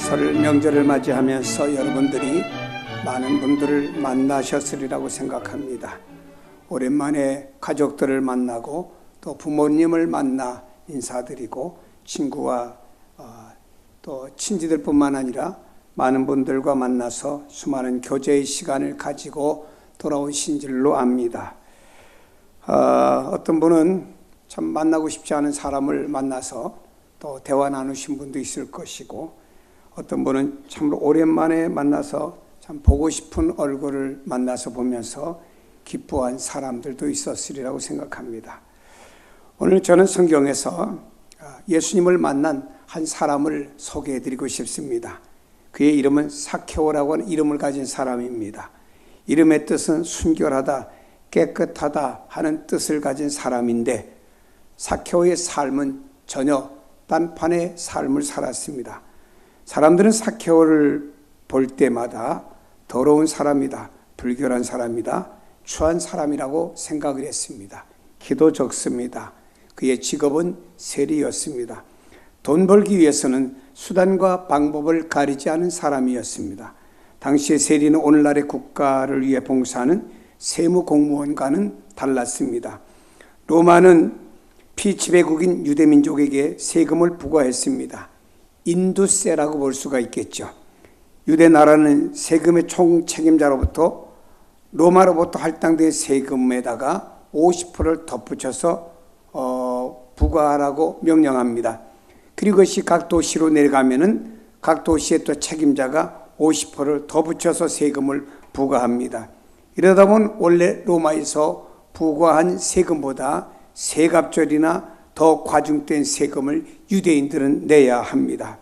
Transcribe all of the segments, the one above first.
설 명절을 맞이하면서 여러분들이 많은 분들을 만나셨으리라고 생각합니다. 오랜만에 가족들을 만나고 또 부모님을 만나 인사드리고 친구와 또 친지들뿐만 아니라 많은 분들과 만나서 수많은 교제의 시간을 가지고 돌아오신 줄로 압니다. 어떤 분은 참 만나고 싶지 않은 사람을 만나서 또 대화 나누신 분도 있을 것이고, 어떤 분은 참으로 오랜만에 만나서 참 보고 싶은 얼굴을 만나서 보면서 기뻐한 사람들도 있었으리라고 생각합니다. 오늘 저는 성경에서 예수님을 만난 한 사람을 소개해드리고 싶습니다. 그의 이름은 사케오라고 하는 이름을 가진 사람입니다. 이름의 뜻은 순결하다, 깨끗하다 하는 뜻을 가진 사람인데, 사케오의 삶은 전혀 딴판의 삶을 살았습니다. 사람들은 사케오를 볼 때마다 더러운 사람이다, 불결한 사람이다, 추한 사람이라고 생각을 했습니다. 키도 적습니다. 그의 직업은 세리였습니다. 돈 벌기 위해서는 수단과 방법을 가리지 않은 사람이었습니다. 당시의 세리는 오늘날의 국가를 위해 봉사하는 세무공무원과는 달랐습니다. 로마는 피지배국인 유대민족에게 세금을 부과했습니다. 인두세라고 볼 수가 있겠죠. 유대 나라는 세금의 총책임자로부터 로마로부터 할당된 세금에다가 50%를 덧붙여서 부과하라고 명령합니다. 그리고 그것이 각 도시로 내려가면은 각 도시의 또 책임자가 50%를 더 붙여서 세금을 부과합니다. 이러다 보면 원래 로마에서 부과한 세금보다 세 갑절이나 더 과중된 세금을 유대인들은 내야 합니다.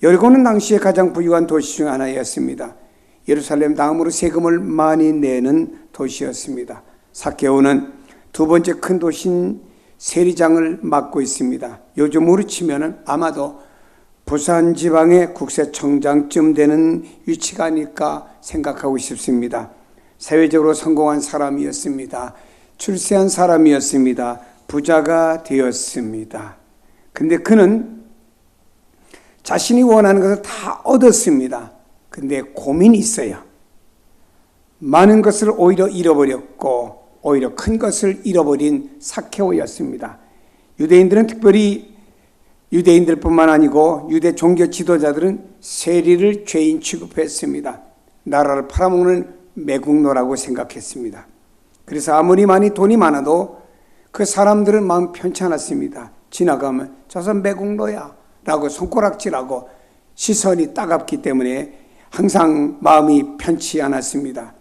여리고는 당시에 가장 부유한 도시 중 하나였습니다. 예루살렘 다음으로 세금을 많이 내는 도시였습니다. 사케오는 두 번째 큰 도시인 세리장을 맡고 있습니다. 요즘으로 치면은 아마도 부산 지방의 국세청장쯤 되는 위치가 아닐까 생각하고 싶습니다. 사회적으로 성공한 사람이었습니다. 출세한 사람이었습니다. 부자가 되었습니다. 근데 그는 자신이 원하는 것을 다 얻었습니다. 근데 고민이 있어요. 많은 것을 오히려 잃어버렸고 오히려 큰 것을 잃어버린 사케오였습니다. 유대인들은 특별히 유대인들뿐만 아니고 유대 종교 지도자들은 세리를 죄인 취급했습니다. 나라를 팔아먹는 매국노라고 생각했습니다. 그래서 아무리 많이 돈이 많아도 그 사람들은 마음 편치 않았습니다. 지나가면 저 사람 매국노야 라고 손가락질하고 시선이 따갑기 때문에 항상 마음이 편치 않았습니다.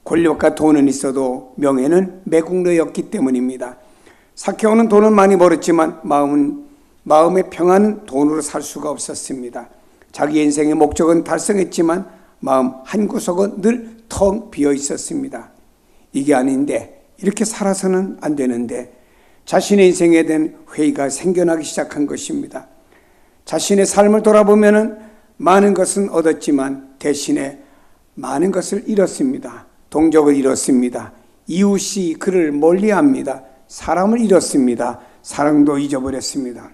권력과 돈은 있어도 명예는 매국노였기 때문입니다. 사케오는 돈은 많이 벌었지만 마음의 평안은 돈으로 살 수가 없었습니다. 자기 인생의 목적은 달성했지만 마음 한구석은 늘 텅 비어 있었습니다. 이게 아닌데, 이렇게 살아서는 안 되는데 자신의 인생에 대한 회의가 생겨나기 시작한 것입니다. 자신의 삶을 돌아보면 많은 것은 얻었지만 대신에 많은 것을 잃었습니다. 동족을 잃었습니다. 이웃이 그를 멀리합니다. 사람을 잃었습니다. 사랑도 잊어버렸습니다.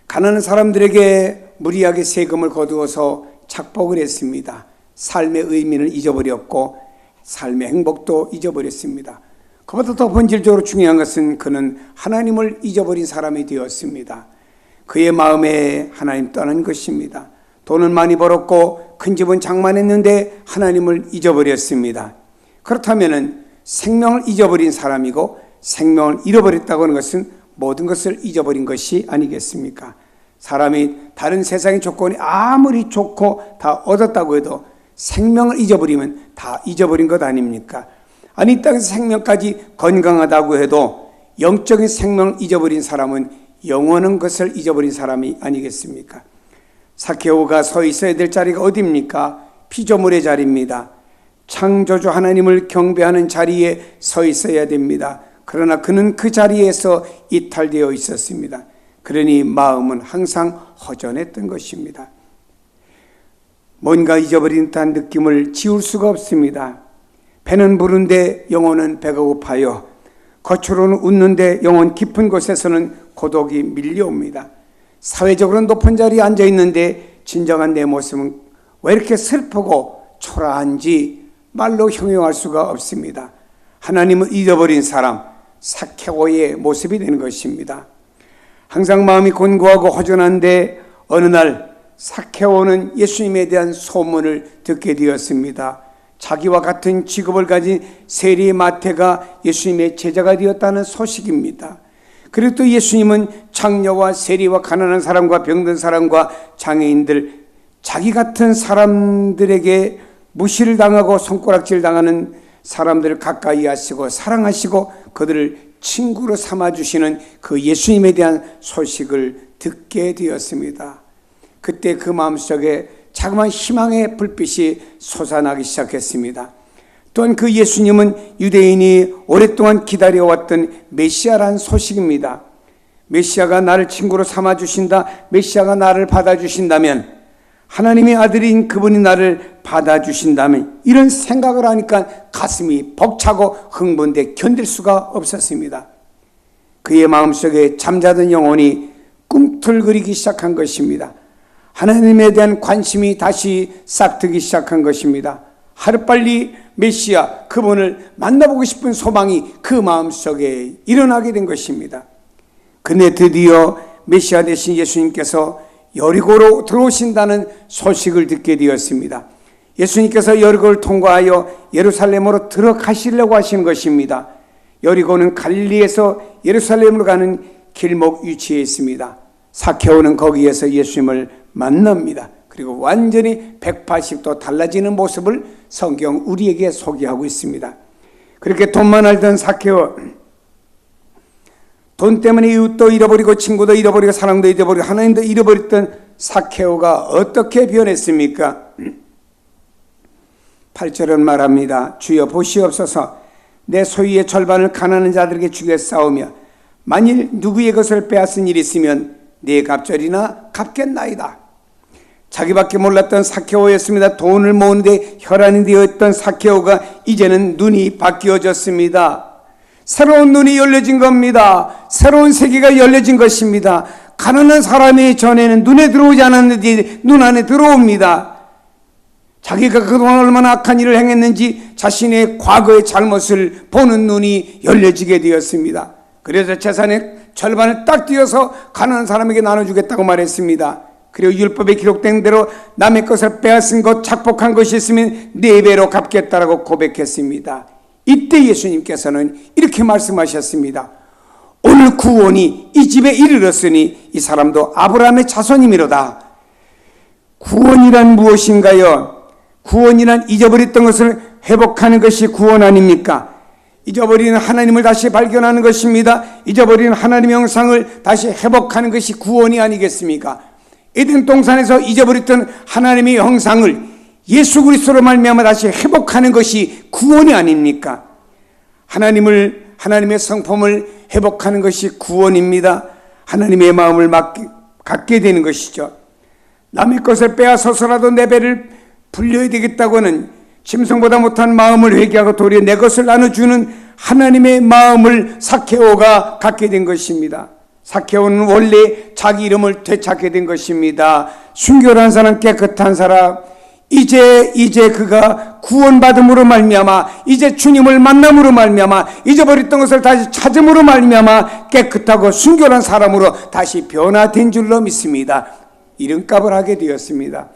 가난한 사람들에게 무리하게 세금을 거두어서 착복을 했습니다. 삶의 의미를 잊어버렸고 삶의 행복도 잊어버렸습니다. 그보다 더 본질적으로 중요한 것은 그는 하나님을 잊어버린 사람이 되었습니다. 그의 마음에 하나님 떠난 것입니다. 돈은 많이 벌었고 큰 집은 장만했는데 하나님을 잊어버렸습니다. 그렇다면 생명을 잊어버린 사람이고, 생명을 잃어버렸다고 하는 것은 모든 것을 잊어버린 것이 아니겠습니까? 사람이 다른 세상의 조건이 아무리 좋고 다 얻었다고 해도 생명을 잊어버리면 다 잊어버린 것 아닙니까? 아니, 이 땅에서 생명까지 건강하다고 해도 영적인 생명을 잊어버린 사람은 영원한 것을 잊어버린 사람이 아니겠습니까? 사케오가 서 있어야 될 자리가 어디입니까? 피조물의 자리입니다. 창조주 하나님을 경배하는 자리에 서 있어야 됩니다. 그러나 그는 그 자리에서 이탈되어 있었습니다. 그러니 마음은 항상 허전했던 것입니다. 뭔가 잊어버린 듯한 느낌을 지울 수가 없습니다. 배는 부른데 영혼은 배가 고파요. 겉으로는 웃는데 영혼 깊은 곳에서는 고독이 밀려옵니다. 사회적으로 높은 자리에 앉아 있는데 진정한 내 모습은 왜 이렇게 슬프고 초라한지 말로 형용할 수가 없습니다. 하나님을 잊어버린 사람, 삭개오의 모습이 되는 것입니다. 항상 마음이 곤고하고 허전한데 어느 날 삭개오는 예수님에 대한 소문을 듣게 되었습니다. 자기와 같은 직업을 가진 세리 마태가 예수님의 제자가 되었다는 소식입니다. 그리고 또 예수님은 장녀와 세리와 가난한 사람과 병든 사람과 장애인들, 자기 같은 사람들에게 무시를 당하고 손가락질 당하는 사람들을 가까이 하시고 사랑하시고 그들을 친구로 삼아주시는 그 예수님에 대한 소식을 듣게 되었습니다. 그때 그 마음속에 자그마한 희망의 불빛이 솟아나기 시작했습니다. 또한 그 예수님은 유대인이 오랫동안 기다려왔던 메시아라는 소식입니다. 메시아가 나를 친구로 삼아주신다, 메시아가 나를 받아주신다면, 하나님의 아들인 그분이 나를 받아주신다면, 이런 생각을 하니까 가슴이 벅차고 흥분돼 견딜 수가 없었습니다. 그의 마음속에 잠자던 영혼이 꿈틀거리기 시작한 것입니다. 하나님에 대한 관심이 다시 싹트기 시작한 것입니다. 하루빨리 메시아, 그분을 만나보고 싶은 소망이 그 마음속에 일어나게 된 것입니다. 근데 드디어 메시아 되신 예수님께서 여리고로 들어오신다는 소식을 듣게 되었습니다. 예수님께서 여리고를 통과하여 예루살렘으로 들어가시려고 하시는 것입니다. 여리고는 갈릴리에서 예루살렘으로 가는 길목 위치에 있습니다. 삭개오는 거기에서 예수님을 만납니다. 그리고 완전히 180도 달라지는 모습을 성경 우리에게 소개하고 있습니다. 그렇게 돈만 알던 삭개오, 돈 때문에 이웃도 잃어버리고 친구도 잃어버리고 사랑도 잃어버리고 하나님도 잃어버렸던 삭개오가 어떻게 변했습니까? 8절은 말합니다. 주여 보시옵소서, 내 소유의 절반을 가난한 자들에게 주겠사오며 만일 누구의 것을 빼앗은 일이 있으면 네 갑절이나 갚겠나이다. 자기밖에 몰랐던 삭개오였습니다. 돈을 모으는데 혈안이 되었던 삭개오가 이제는 눈이 바뀌어졌습니다. 새로운 눈이 열려진 겁니다. 새로운 세계가 열려진 것입니다. 가난한 사람의 전에는 눈에 들어오지 않았는데 눈 안에 들어옵니다. 자기가 그동안 얼마나 악한 일을 행했는지 자신의 과거의 잘못을 보는 눈이 열려지게 되었습니다. 그래서 재산의 절반을 딱 띄어서 가난한 사람에게 나눠주겠다고 말했습니다. 그리고 율법에 기록된 대로 남의 것을 빼앗은 것, 착복한 것이 있으면 4배로 갚겠다라고 고백했습니다. 이때 예수님께서는 이렇게 말씀하셨습니다. 오늘 구원이 이 집에 이르렀으니 이 사람도 아브라함의 자손이미로다. 구원이란 무엇인가요? 구원이란 잊어버렸던 것을 회복하는 것이 구원 아닙니까? 잊어버리는 하나님을 다시 발견하는 것입니다. 잊어버리는 하나님의 형상을 다시 회복하는 것이 구원이 아니겠습니까? 에덴 동산에서 잊어버렸던 하나님의 형상을 예수 그리스도로 말미암아 다시 회복하는 것이 구원이 아닙니까? 하나님의 성품을 회복하는 것이 구원입니다. 하나님의 마음을 갖게 되는 것이죠. 남의 것을 빼앗아서라도 내 배를 불려야 되겠다고는 짐승보다 못한 마음을 회개하고 도리어 내 것을 나눠주는 하나님의 마음을 삭개오가 갖게 된 것입니다. 삭개오는 원래 자기 이름을 되찾게 된 것입니다. 순결한 사람, 깨끗한 사람, 이제 그가 구원받음으로 말미암아, 이제 주님을 만남으로 말미암아, 잊어버렸던 것을 다시 찾음으로 말미암아 깨끗하고 순결한 사람으로 다시 변화된 줄로 믿습니다. 이름값을 하게 되었습니다.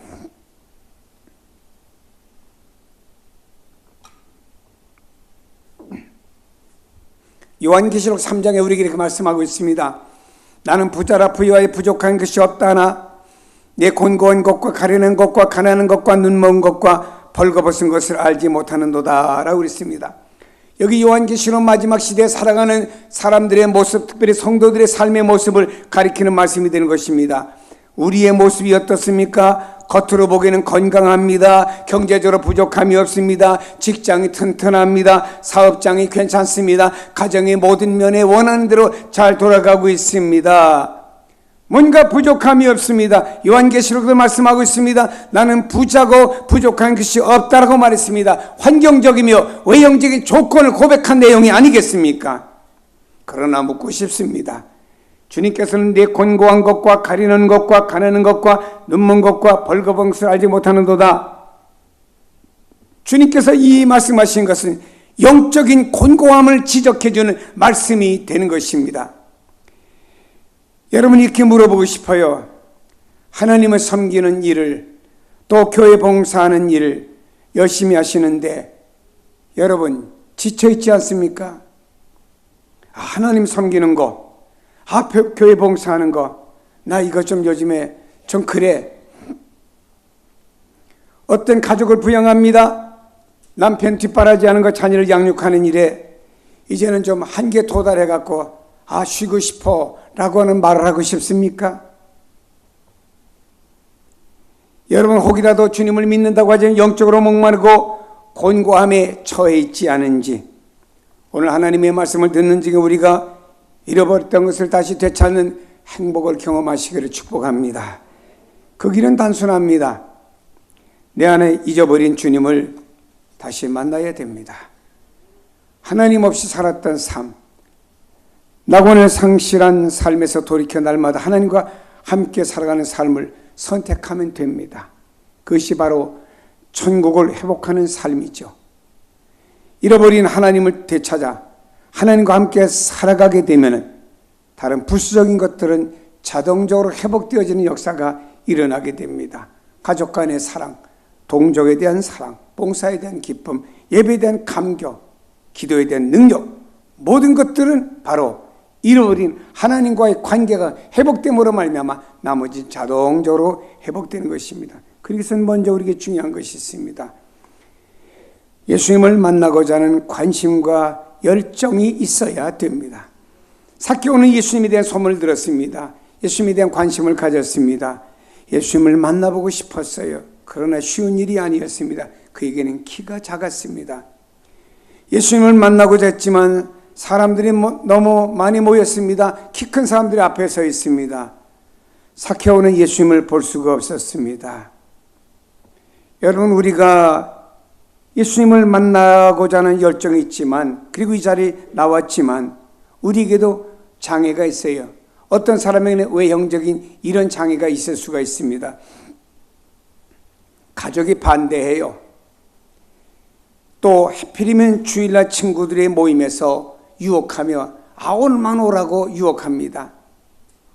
요한계시록 3장에 우리에게 이렇게 말씀하고 있습니다. 나는 부자라 부유하여 부족한 것이 없다나 내 곤고한 것과 가련한 것과 가난한 것과 눈먼 것과 벌거벗은 것을 알지 못하는도다 라고 그랬습니다. 여기 요한계시록 마지막 시대에 살아가는 사람들의 모습, 특별히 성도들의 삶의 모습을 가리키는 말씀이 되는 것입니다. 우리의 모습이 어떻습니까? 겉으로 보기에는 건강합니다. 경제적으로 부족함이 없습니다. 직장이 튼튼합니다. 사업장이 괜찮습니다. 가정의 모든 면에 원하는 대로 잘 돌아가고 있습니다. 뭔가 부족함이 없습니다. 요한계시록도 말씀하고 있습니다. 나는 부자고 부족한 것이 없다라고 말했습니다. 환경적이며 외형적인 조건을 고백한 내용이 아니겠습니까? 그러나 묻고 싶습니다. 주님께서는 내 곤고한 것과 가리는 것과 가내는 것과 눈먼 것과 벌거벗을 알지 못하는도다. 주님께서 이 말씀하신 것은 영적인 곤고함을 지적해주는 말씀이 되는 것입니다. 여러분, 이렇게 물어보고 싶어요. 하나님을 섬기는 일을, 또 교회 봉사하는 일을 열심히 하시는데 여러분 지쳐있지 않습니까? 하나님 섬기는 거, 교회 봉사하는 거, 나 이거 좀 요즘에 좀 그래. 어떤 가족을 부양합니다. 남편 뒷바라지하는 거, 자녀를 양육하는 일에 이제는 좀 한계 도달해갖고 쉬고 싶어 라고 하는 말을 하고 싶습니까? 여러분, 혹이라도 주님을 믿는다고 하지만 영적으로 목마르고 곤고함에 처해 있지 않은지, 오늘 하나님의 말씀을 듣는 중에 우리가 잃어버렸던 것을 다시 되찾는 행복을 경험하시기를 축복합니다. 그 길은 단순합니다. 내 안에 잊어버린 주님을 다시 만나야 됩니다. 하나님 없이 살았던 삶, 낙원의 상실한 삶에서 돌이켜 날마다 하나님과 함께 살아가는 삶을 선택하면 됩니다. 그것이 바로 천국을 회복하는 삶이죠. 잃어버린 하나님을 되찾아 하나님과 함께 살아가게 되면 다른 부수적인 것들은 자동적으로 회복되어지는 역사가 일어나게 됩니다. 가족 간의 사랑, 동족에 대한 사랑, 봉사에 대한 기쁨, 예배에 대한 감격, 기도에 대한 능력, 모든 것들은 바로 잃어버린 하나님과의 관계가 회복됨으로 말미암아 나머지 자동적으로 회복되는 것입니다. 그래서 먼저 우리에게 중요한 것이 있습니다. 예수님을 만나고자 하는 관심과 열정이 있어야 됩니다. 삭개오는 예수님에 대한 소문을 들었습니다. 예수님에 대한 관심을 가졌습니다. 예수님을 만나보고 싶었어요. 그러나 쉬운 일이 아니었습니다. 그에게는 키가 작았습니다. 예수님을 만나고자 했지만 사람들이 너무 많이 모였습니다. 키 큰 사람들이 앞에 서 있습니다. 삭개오는 예수님을 볼 수가 없었습니다. 여러분, 우리가 예수님을 만나고자 하는 열정이 있지만, 그리고 이 자리에 나왔지만 우리에게도 장애가 있어요. 어떤 사람에게는 외형적인 이런 장애가 있을 수가 있습니다. 가족이 반대해요. 또 하필이면 주일날 친구들의 모임에서 유혹하며 오늘만 오라고 유혹합니다.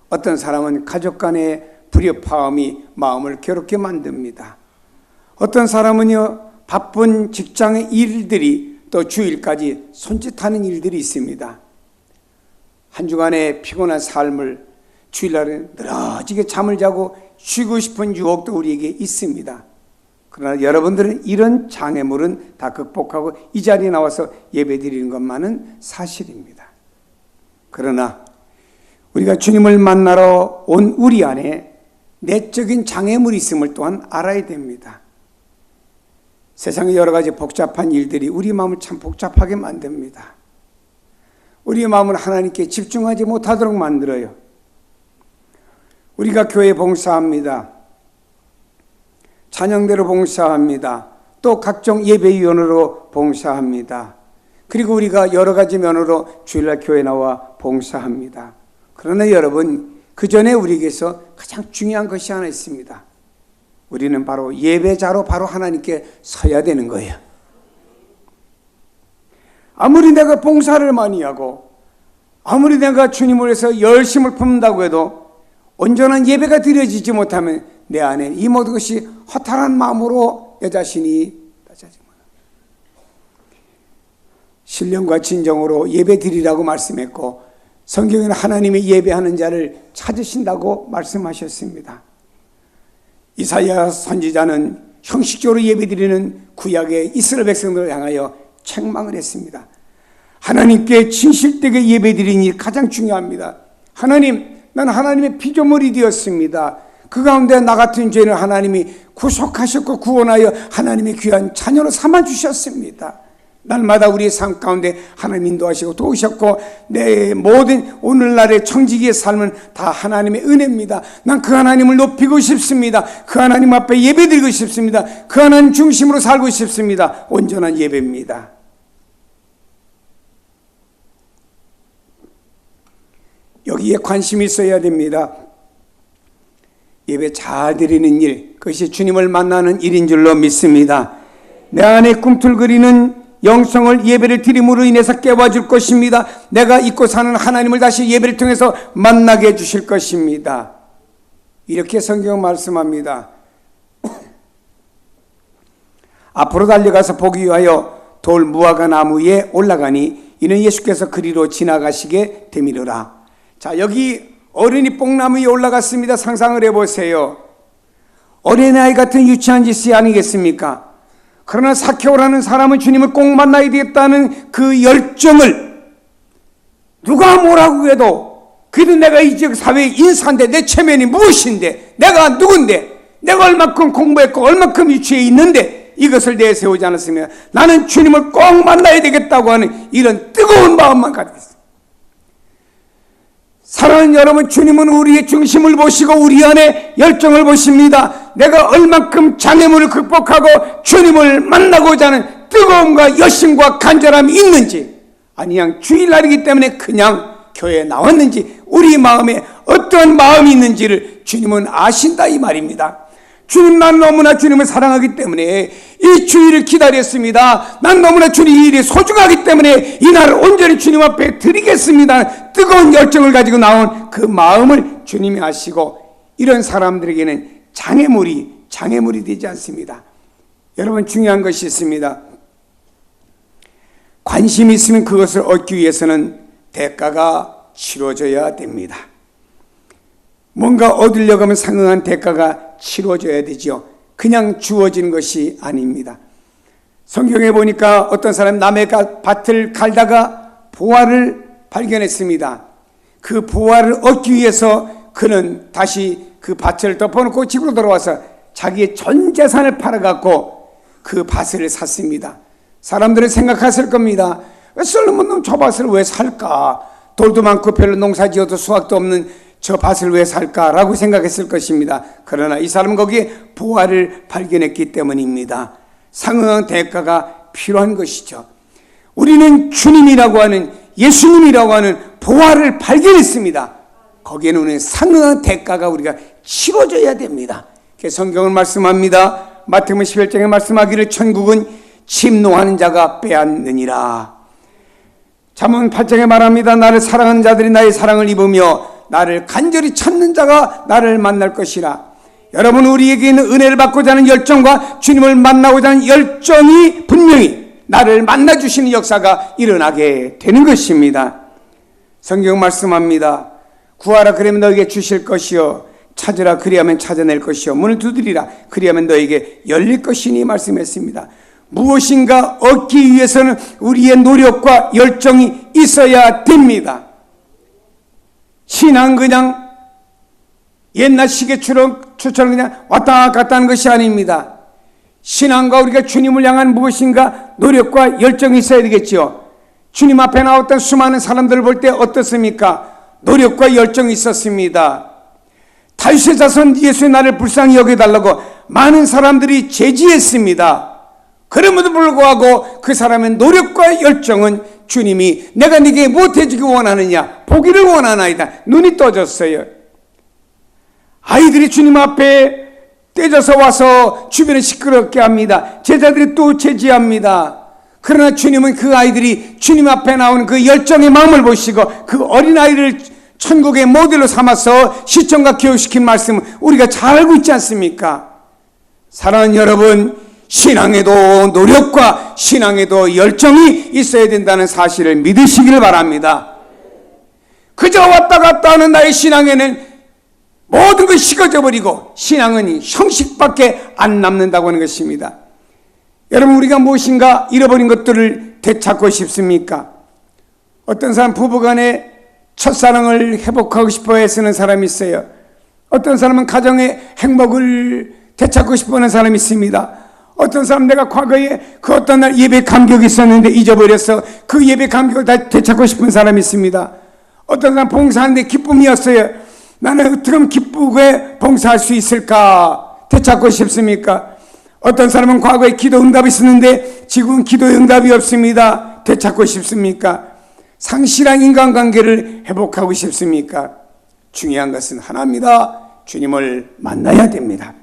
어떤 사람은 가족 간의 불협화음이 마음을 괴롭게 만듭니다. 어떤 사람은요, 바쁜 직장의 일들이 또 주일까지 손짓하는 일들이 있습니다. 한 주간의 피곤한 삶을 주일날에 늘어지게 잠을 자고 쉬고 싶은 유혹도 우리에게 있습니다. 그러나 여러분들은 이런 장애물은 다 극복하고 이 자리에 나와서 예배드리는 것만은 사실입니다. 그러나 우리가 주님을 만나러 온 우리 안에 내적인 장애물이 있음을 또한 알아야 됩니다. 세상의 여러 가지 복잡한 일들이 우리 마음을 참 복잡하게 만듭니다. 우리의 마음을 하나님께 집중하지 못하도록 만들어요. 우리가 교회 봉사합니다. 찬양대로 봉사합니다. 또 각종 예배위원으로 봉사합니다. 그리고 우리가 여러 가지 면으로 주일날 교회 나와 봉사합니다. 그러나 여러분, 그 전에 우리에게서 가장 중요한 것이 하나 있습니다. 우리는 바로 예배자로 바로 하나님께 서야 되는 거예요. 아무리 내가 봉사를 많이 하고 아무리 내가 주님을 위해서 열심을 품는다고 해도 온전한 예배가 드려지지 못하면 내 안에 이 모든 것이 허탈한 마음으로 내 자신이 신령과 진정으로 예배 드리라고 말씀했고, 성경에는 하나님이 예배하는 자를 찾으신다고 말씀하셨습니다. 이사야 선지자는 형식적으로 예배드리는 구약의 이스라엘 백성들을 향하여 책망을 했습니다. 하나님께 진실되게 예배드리니 가장 중요합니다. 하나님, 난 하나님의 피조물이 되었습니다. 그 가운데 나 같은 죄는 하나님이 구속하셨고 구원하여 하나님의 귀한 자녀로 삼아주셨습니다. 날마다 우리의 삶 가운데 하나님 인도하시고 도우셨고, 내 모든 오늘날의 청지기의 삶은 다 하나님의 은혜입니다. 난 그 하나님을 높이고 싶습니다. 그 하나님 앞에 예배드리고 싶습니다. 그 하나님 중심으로 살고 싶습니다. 온전한 예배입니다. 여기에 관심이 있어야 됩니다. 예배 잘 드리는 일, 그것이 주님을 만나는 일인 줄로 믿습니다. 내 안에 꿈틀거리는 영성을 예배를 드림으로 인해서 깨워줄 것입니다. 내가 잊고 사는 하나님을 다시 예배를 통해서 만나게 해주실 것입니다. 이렇게 성경 말씀합니다. 앞으로 달려가서 보기 위하여 돌 무화과 나무 위에 올라가니 이는 예수께서 그리로 지나가시게 되미르라. 자, 여기 어른이 뽕나무 위에 올라갔습니다. 상상을 해보세요. 어린아이 같은 유치한 짓이 아니겠습니까? 그러나 사케오라는 사람은 주님을 꼭 만나야 되겠다는 그 열정을 누가 뭐라고 해도, 그래도 내가 이 지역 사회의 인사인데, 내 체면이 무엇인데, 내가 누군데, 내가 얼마큼 공부했고 얼마큼 유치해 있는데 이것을 내세우지 않았으면 나는 주님을 꼭 만나야 되겠다고 하는 이런 뜨거운 마음만 가지고 있습니다. 사랑하는 여러분, 주님은 우리의 중심을 보시고 우리 안에 열정을 보십니다. 내가 얼만큼 장애물을 극복하고 주님을 만나고자 하는 뜨거움과 열심과 간절함이 있는지, 아니 그냥 주일날이기 때문에 그냥 교회에 나왔는지, 우리 마음에 어떤 마음이 있는지를 주님은 아신다 이 말입니다. 주님, 난 너무나 주님을 사랑하기 때문에 이 주일을 기다렸습니다. 난 너무나 주님 이 일이 소중하기 때문에 이 날을 온전히 주님 앞에 드리겠습니다. 뜨거운 열정을 가지고 나온 그 마음을 주님이 아시고, 이런 사람들에게는 장애물이 되지 않습니다. 여러분, 중요한 것이 있습니다. 관심이 있으면 그것을 얻기 위해서는 대가가 치러져야 됩니다. 뭔가 얻으려고 하면 상응한 대가가 치러져야 되죠. 그냥 주어진 것이 아닙니다. 성경에 보니까 어떤 사람 남의 밭을 갈다가 보화를 발견했습니다. 그 보화를 얻기 위해서 그는 다시 그 밭을 덮어놓고 집으로 돌아와서 자기의 전 재산을 팔아갖고 그 밭을 샀습니다. 사람들은 생각했을 겁니다. 솔로몬은 저 밭을 왜 살까? 돌도 많고 별로 농사 지어도 수확도 없는 저 밭을 왜 살까라고 생각했을 것입니다. 그러나 이 사람은 거기에 보화를 발견했기 때문입니다. 상응한 대가가 필요한 것이죠. 우리는 주님이라고 하는, 예수님이라고 하는 보화를 발견했습니다. 거기에는 우리는 상응한 대가가 우리가 치러져야 됩니다. 성경은 말씀합니다. 마태복음 11장에 말씀하기를 천국은 침노하는 자가 빼앗느니라. 잠언 8장에 말합니다. 나를 사랑하는 자들이 나의 사랑을 입으며 나를 간절히 찾는 자가 나를 만날 것이라. 여러분, 우리에게는 은혜를 받고자 하는 열정과 주님을 만나고자 하는 열정이 분명히 나를 만나주시는 역사가 일어나게 되는 것입니다. 성경 말씀합니다. 구하라 그러면 너에게 주실 것이요, 찾으라 그리하면 찾아낼 것이요, 문을 두드리라 그리하면 너에게 열릴 것이니 말씀했습니다. 무엇인가 얻기 위해서는 우리의 노력과 열정이 있어야 됩니다. 신앙 그냥 옛날 시계처럼 그냥 왔다 갔다 하는 것이 아닙니다. 신앙과 우리가 주님을 향한 무엇인가 노력과 열정이 있어야 되겠죠. 주님 앞에 나왔던 수많은 사람들을 볼 때 어떻습니까? 노력과 열정이 있었습니다. 다윗의 자손 예수의 나를 불쌍히 여겨달라고 많은 사람들이 제지했습니다. 그럼에도 불구하고 그 사람의 노력과 열정은 주님이 내가 네게 무엇 해주기 원하느냐, 보기를 원하나이다. 눈이 떠졌어요. 아이들이 주님 앞에 떼져서 와서 주변을 시끄럽게 합니다. 제자들이 또 제지합니다. 그러나 주님은 그 아이들이 주님 앞에 나오는 그 열정의 마음을 보시고 그 어린아이를 천국의 모델로 삼아서 시청과 교육시킨 말씀을 우리가 잘 알고 있지 않습니까? 사랑하는 여러분, 신앙에도 노력과 신앙에도 열정이 있어야 된다는 사실을 믿으시기를 바랍니다. 그저 왔다 갔다 하는 나의 신앙에는 모든 것이 식어져 버리고 신앙은 형식밖에 안 남는다고 하는 것입니다. 여러분, 우리가 무엇인가 잃어버린 것들을 되찾고 싶습니까? 어떤 사람 부부간에 첫사랑을 회복하고 싶어 애쓰는 사람이 있어요. 어떤 사람은 가정의 행복을 되찾고 싶어 하는 사람이 있습니다. 어떤 사람 내가 과거에 그 어떤 날 예배 감격이 있었는데 잊어버려서 그 예배 감격을 다 되찾고 싶은 사람이 있습니다. 어떤 사람 봉사하는데 기쁨이었어요. 나는 어떻게 하면 기쁘게 봉사할 수 있을까 되찾고 싶습니까? 어떤 사람은 과거에 기도 응답이 있었는데 지금은 기도 응답이 없습니다. 되찾고 싶습니까? 상실한 인간관계를 회복하고 싶습니까? 중요한 것은 하나입니다. 주님을 만나야 됩니다.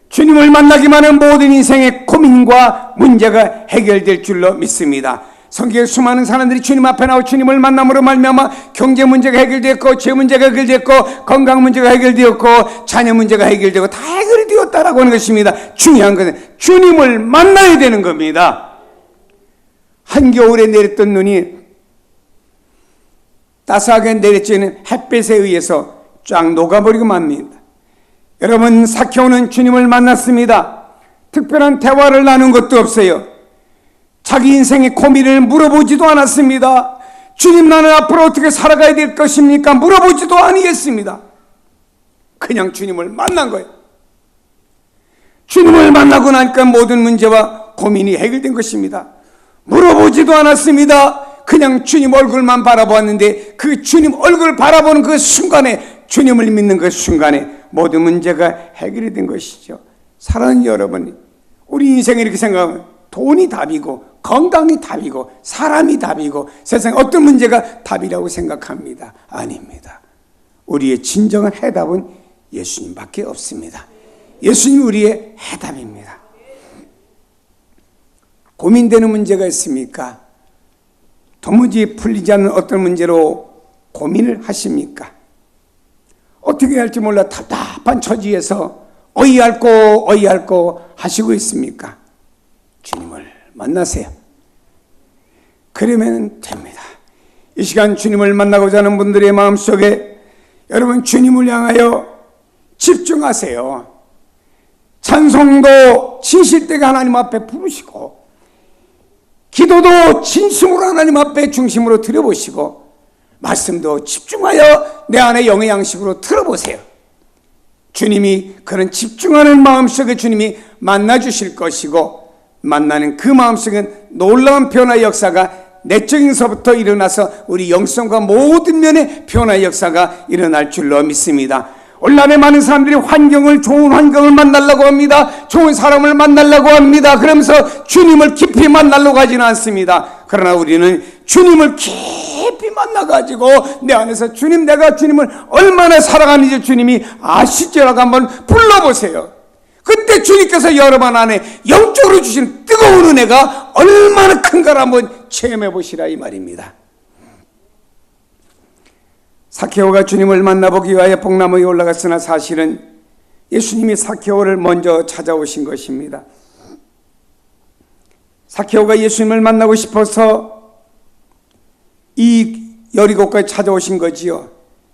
주님을 만나기만 하면 모든 인생의 고민과 문제가 해결될 줄로 믿습니다. 성경에 수많은 사람들이 주님 앞에 나와 주님을 만남으로 말미암아 경제 문제가 해결되었고, 죄 문제가 해결되었고, 건강 문제가 해결되었고, 자녀 문제가 해결되고 다 해결이 되었다라고 하는 것입니다. 중요한 것은 주님을 만나야 되는 겁니다. 한겨울에 내렸던 눈이 따스하게 내려지는 햇빛에 의해서 쫙 녹아버리고 맙니다. 여러분, 삭개오는 주님을 만났습니다. 특별한 대화를 나눈 것도 없어요. 자기 인생의 고민을 물어보지도 않았습니다. 주님, 나는 앞으로 어떻게 살아가야 될 것입니까? 물어보지도 아니겠습니다. 그냥 주님을 만난 거예요. 주님을 만나고 나니까 모든 문제와 고민이 해결된 것입니다. 물어보지도 않았습니다. 그냥 주님 얼굴만 바라보았는데 그 주님 얼굴 바라보는 그 순간에, 주님을 믿는 그 순간에 모든 문제가 해결이 된 것이죠. 사랑하는 여러분, 우리 인생에 이렇게 생각하면 돈이 답이고 건강이 답이고 사람이 답이고 세상에 어떤 문제가 답이라고 생각합니다. 아닙니다. 우리의 진정한 해답은 예수님밖에 없습니다. 예수님이 우리의 해답입니다. 고민되는 문제가 있습니까? 도무지 풀리지 않는 어떤 문제로 고민을 하십니까? 어떻게 해야 할지 몰라 답답한 처지에서 어이할꼬 하시고 있습니까? 주님을 만나세요. 그러면 됩니다. 이 시간 주님을 만나고자 하는 분들의 마음속에 여러분, 주님을 향하여 집중하세요. 찬송도 진실되게 하나님 앞에 부르시고, 기도도 진심으로 하나님 앞에 중심으로 드려보시고, 말씀도 집중하여 내 안의 영의 양식으로 들어보세요. 주님이 그런 집중하는 마음속에 주님이 만나주실 것이고, 만나는 그 마음속엔 놀라운 변화의 역사가 내적인서부터 일어나서 우리 영성과 모든 면의 변화의 역사가 일어날 줄로 믿습니다. 오늘날에 많은 사람들이 좋은 환경을 만나려고 합니다. 좋은 사람을 만나려고 합니다. 그러면서 주님을 깊이 만나려고 하지는 않습니다. 그러나 우리는 주님을 깊이 만나가지고 내 안에서 주님, 내가 주님을 얼마나 사랑하는지 주님이 아시지라고 한번 불러보세요. 그때 주님께서 여러분 안에 영적으로 주신 뜨거운 은혜가 얼마나 큰가를 한번 체험해 보시라 이 말입니다. 삭개오가 주님을 만나보기 위하여 복나무에 올라갔으나 사실은 예수님이 삭개오를 먼저 찾아오신 것입니다. 삭개오가 예수님을 만나고 싶어서 이 여리고까지 찾아오신 거지요.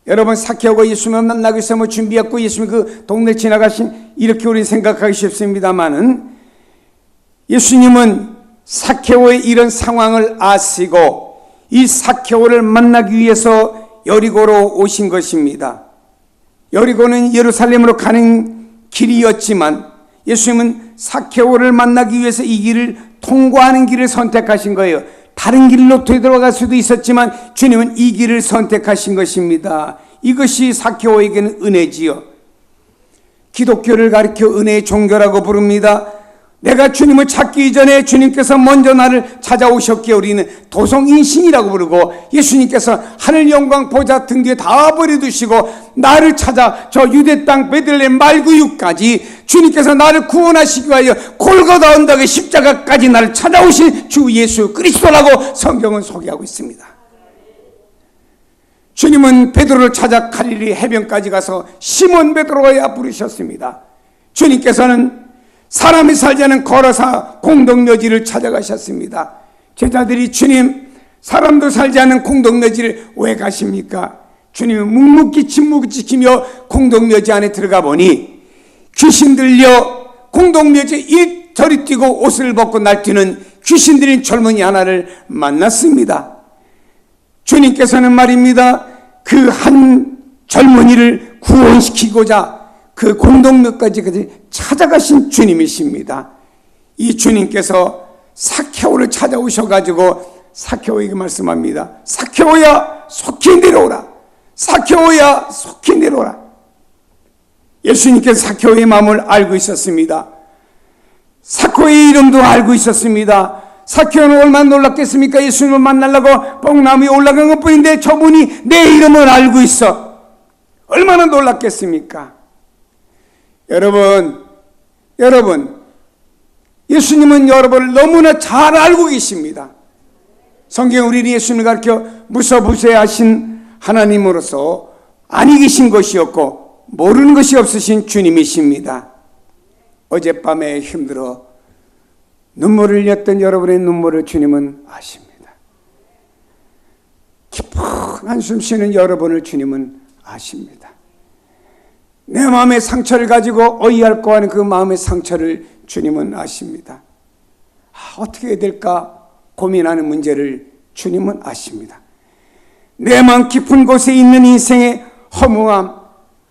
여러분, 삭개오가 예수님을 만나기 위해서 준비했고 예수님 그 동네 지나가신, 이렇게 우리 생각하기 쉽습니다만은 예수님은 삭개오의 이런 상황을 아시고 이 삭개오를 만나기 위해서 여리고로 오신 것입니다. 여리고는 예루살렘으로 가는 길이었지만 예수님은 삭개오를 만나기 위해서 이 길을 통과하는 길을 선택하신 거예요. 다른 길로 되돌아갈 수도 있었지만 주님은 이 길을 선택하신 것입니다. 이것이 삭개오에게는 은혜지요. 기독교를 가리켜 은혜의 종교라고 부릅니다. 내가 주님을 찾기 이전에 주님께서 먼저 나를 찾아오셨기에 우리는 도성인신이라고 부르고, 예수님께서 하늘 영광 보좌 등 뒤에 다 버려두시고 나를 찾아 저 유대 땅 베들레헴 말구유까지 주님께서 나를 구원하시기 위하여 골고다 언덕의 십자가까지 나를 찾아오신 주 예수 그리스도라고 성경은 소개하고 있습니다. 주님은 베드로를 찾아 갈릴리 해변까지 가서 시몬 베드로야 부르셨습니다. 주님께서는 사람이 살지 않은 거라사 공동묘지를 찾아가셨습니다. 제자들이 주님, 사람도 살지 않은 공동묘지를 왜 가십니까? 주님이 묵묵히 침묵을 지키며 공동묘지 안에 들어가 보니 귀신 들려 공동묘지에 이리저리 뛰고 옷을 벗고 날뛰는 귀신 들린 젊은이 하나를 만났습니다. 주님께서는 말입니다, 그 한 젊은이를 구원시키고자 그 공동묘까지 찾아가신 주님이십니다. 이 주님께서 삭개오를 찾아오셔가지고 삭개오에게 말씀합니다. 삭개오야, 속히 내려오라. 삭개오야, 속히 내려오라. 예수님께서 삭개오의 마음을 알고 있었습니다. 삭개오의 이름도 알고 있었습니다. 사케오는 얼마나 놀랐겠습니까? 예수님을 만나려고 뽕나무에 올라간 것 뿐인데 저분이 내 이름을 알고 있어. 얼마나 놀랐겠습니까? 여러분, 예수님은 여러분을 너무나 잘 알고 계십니다. 성경 우리는 예수님을 가르쳐 무서부세하신 하나님으로서 아니 계신 것이 없고 모르는 것이 없으신 주님이십니다. 어젯밤에 힘들어 눈물을 흘렸던 여러분의 눈물을 주님은 아십니다. 깊은 한숨 쉬는 여러분을 주님은 아십니다. 내 마음의 상처를 가지고 어이할고 하는 그 마음의 상처를 주님은 아십니다. 어떻게 해야 될까 고민하는 문제를 주님은 아십니다. 내 마음 깊은 곳에 있는 인생의 허무함,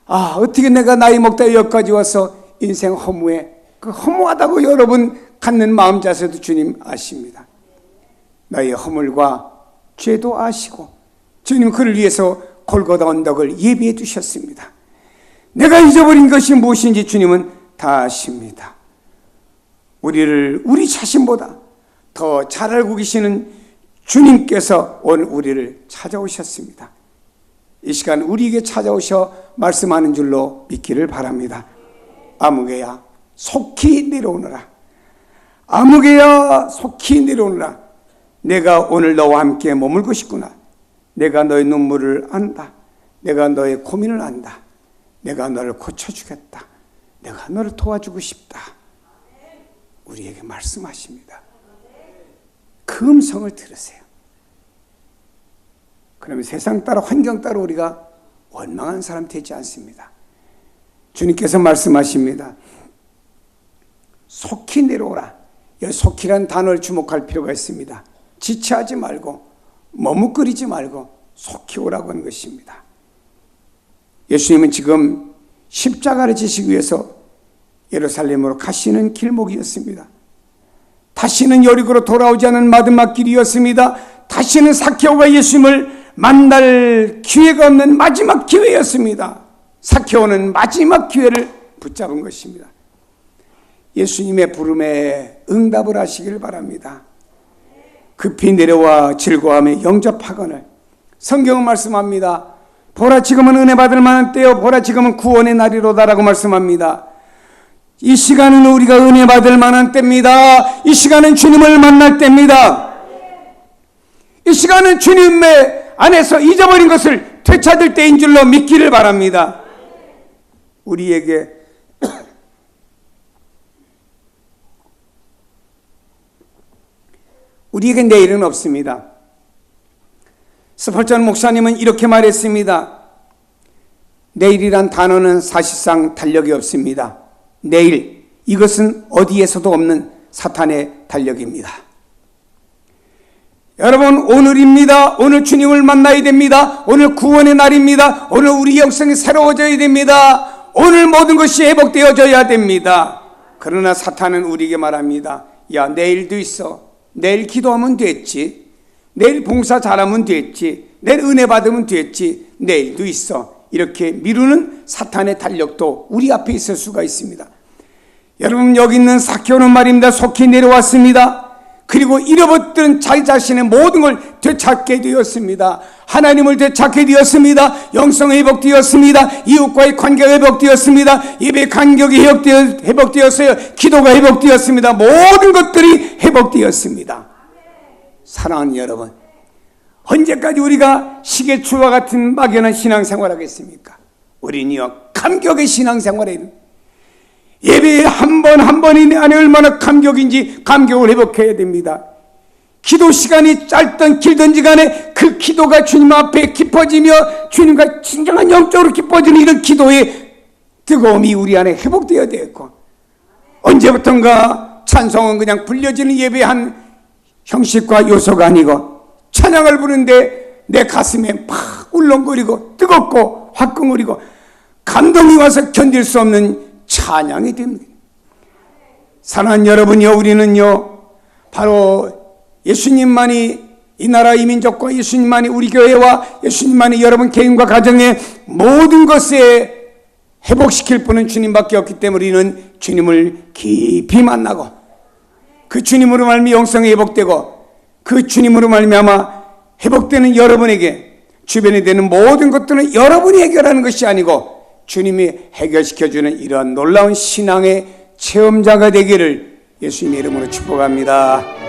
어떻게 내가 나이 먹다 여기까지 와서 인생 허무해. 그 허무하다고 여러분 갖는 마음 자세도 주님 아십니다. 나의 허물과 죄도 아시고 주님 그를 위해서 골고다 언덕을 예비해 두셨습니다. 내가 잊어버린 것이 무엇인지 주님은 다 아십니다. 우리를 우리 자신보다 더 잘 알고 계시는 주님께서 오늘 우리를 찾아오셨습니다. 이 시간 우리에게 찾아오셔 말씀하는 줄로 믿기를 바랍니다. 아무개야 속히 내려오너라. 아무개야 속히 내려오너라. 내가 오늘 너와 함께 머물고 싶구나. 내가 너의 눈물을 안다. 내가 너의 고민을 안다. 내가 너를 고쳐주겠다. 내가 너를 도와주고 싶다. 우리에게 말씀하십니다. 그 음성을 들으세요. 그러면 세상 따라 환경 따라 우리가 원망한 사람 되지 않습니다. 주님께서 말씀하십니다. 속히 내려오라. 여기 속히란 단어를 주목할 필요가 있습니다. 지체하지 말고 머뭇거리지 말고 속히 오라고 하는 것입니다. 예수님은 지금 십자가를 지시기 위해서 예루살렘으로 가시는 길목이었습니다. 다시는 여리고로 돌아오지 않은 마지막 길이었습니다. 다시는 사케오가 예수님을 만날 기회가 없는 마지막 기회였습니다. 사케오는 마지막 기회를 붙잡은 것입니다. 예수님의 부름에 응답을 하시길 바랍니다. 급히 내려와 즐거움에 영접하거늘. 성경은 말씀합니다. 보라 지금은 은혜 받을 만한 때요 보라 지금은 구원의 날이로다라고 말씀합니다. 이 시간은 우리가 은혜 받을 만한 때입니다. 이 시간은 주님을 만날 때입니다. 이 시간은 주님의 안에서 잊어버린 것을 되찾을 때인 줄로 믿기를 바랍니다. 우리에게 내일은 없습니다. 스펄전 목사님은 이렇게 말했습니다. 내일이란 단어는 사실상 달력이 없습니다. 내일, 이것은 어디에서도 없는 사탄의 달력입니다. 여러분, 오늘입니다. 오늘 주님을 만나야 됩니다. 오늘 구원의 날입니다. 오늘 우리 영성이 새로워져야 됩니다. 오늘 모든 것이 회복되어져야 됩니다. 그러나 사탄은 우리에게 말합니다. 야, 내일도 있어. 내일 기도하면 됐지. 내일 봉사 잘하면 됐지. 내일 은혜 받으면 됐지. 내일도 있어. 이렇게 미루는 사탄의 달력도 우리 앞에 있을 수가 있습니다. 여러분, 여기 있는 사케오는 말입니다. 속히 내려왔습니다. 그리고 잃어버렸던 자기 자신의 모든 걸 되찾게 되었습니다. 하나님을 되찾게 되었습니다. 영성이 회복되었습니다. 이웃과의 관계가 회복되었습니다. 예배 간격이 회복되었어요. 기도가 회복되었습니다. 모든 것들이 회복되었습니다. 사랑하는 여러분, 언제까지 우리가 시계추와 같은 막연한 신앙생활 하겠습니까? 우리는요, 감격의 신앙생활에 예배에 한 번이 내 안에 얼마나 감격인지 감격을 회복해야 됩니다. 기도 시간이 짧든 길든지 간에 그 기도가 주님 앞에 깊어지며 주님과 진정한 영적으로 깊어지는 이런 기도의 뜨거움이 우리 안에 회복되어야 되겠고, 언제부턴가 찬송은 그냥 불려지는 예배의 한 형식과 요소가 아니고 찬양을 부르는데 내 가슴에 막 울렁거리고 뜨겁고 화끈거리고 감동이 와서 견딜 수 없는 찬양이 됩니다. 사랑하는 여러분요, 우리는요 바로 예수님만이 이 나라 이 민족과 예수님만이 우리 교회와 예수님만이 여러분 개인과 가정의 모든 것에 회복시킬 분은 주님밖에 없기 때문에 우리는 주님을 깊이 만나고 그 주님으로 말미암아 영성이 회복되고 그 주님으로 말미암아 회복되는 여러분에게 주변에 되는 모든 것들은 여러분이 해결하는 것이 아니고 주님이 해결시켜주는 이러한 놀라운 신앙의 체험자가 되기를 예수님의 이름으로 축복합니다.